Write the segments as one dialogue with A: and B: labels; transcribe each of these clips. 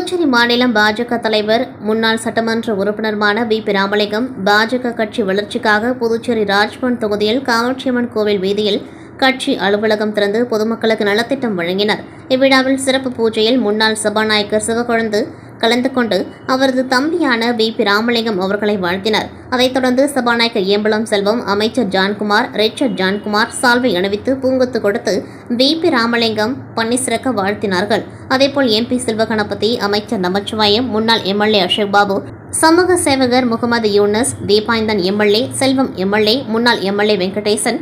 A: புதுச்சேரி மாநிலம் பாஜக தலைவர் முன்னாள் சட்டமன்ற உறுப்பினருமான பி ராமலிங்கம் பாஜக கட்சி வளர்ச்சிக்காக புதுச்சேரி ராஜ்பவன் தொகுதியில் காமாட்சியம்மன் கோவில் வீதியில் கட்சி அலுவலகம் திறந்து பொதுமக்களுக்கு நலத்திட்டம் வழங்கினர். இவ்விழாவில் சிறப்பு பூஜையில் முன்னாள் சபாநாயகர் சிவக்கொழுந்து கலந்து கொண்டு அவரது தம்பியான பி ராமலிங்கம் அவர்களை வாழ்த்தினர். அதைத் தொடர்ந்து சபாநாயகர் ஏம்பலம் செல்வம், அமைச்சர் ஜான்குமார், ரிச்சர்ட் ஜான்குமார் சால்வை அணிவித்து பூங்கொத்து கொடுத்து பி ராமலிங்கம் பன்னீர்சிறக்க வாழ்த்தினார்கள். அதேபோல் MP செல்வகணபதி, அமைச்சர் நமச்சிவாயம், முன்னாள் MLA அசோக் பாபு, சமூக சேவகர் முகமது யூனஸ், தீபாய்ந்தன் MLA, செல்வம் MLA, முன்னாள் MLA வெங்கடேசன்,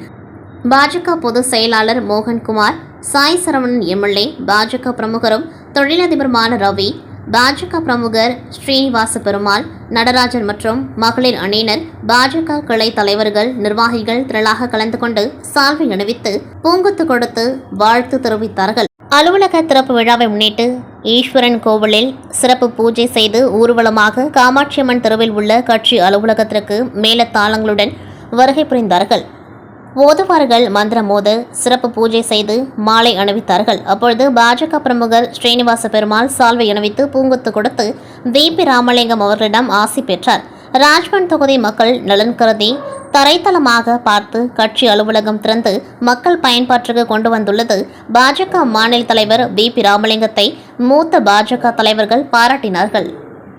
A: பாஜக பொதுச் செயலாளர் மோகன்குமார், சாய் சரவணன் MLA, பாஜக பிரமுகரும் தொழிலதிபருமான ரவி, பாஜக பிரமுகர் ஸ்ரீனிவாச பெருமாள், நடராஜன் மற்றும் மகளிர் அணியினர், பாஜக கிளை தலைவர்கள், நிர்வாகிகள் திரளாக கலந்து கொண்டு சால்வை அணிவித்து பூங்கொத்து கொடுத்து வாழ்த்து தெரிவித்தார்கள். அலுவலக திறப்பு விழாவை முன்னிட்டு ஈஸ்வரன் கோவிலில் சிறப்பு பூஜை செய்து ஊர்வலமாக காமாட்சியம்மன் தெருவில் உள்ள கட்சி அலுவலகத்திற்கு மேலத்தாளங்களுடன் வருகை புரிந்தார்கள். ஓதுவார்கள் மந்திரம் மோத சிறப்பு பூஜை செய்து மாலை அணிவித்தார்கள். அப்பொழுது பாஜக பிரமுகர் ஸ்ரீனிவாச பெருமாள் சால்வை அணிவித்து பூங்கொத்து கொடுத்து பி ராமலிங்கம் அவர்களிடம் ஆசி பெற்றார். ராஜ்பவன் தொகுதி மக்கள் நலன் கருதி தரைத்தளமாக பார்த்து கட்சி அலுவலகம் திறந்து மக்கள் பயன்பாட்டிற்கு கொண்டு வந்துள்ளது பாஜக மாநில தலைவர் பி ராமலிங்கத்தை மூத்த பாஜக தலைவர்கள் பாராட்டினார்கள்.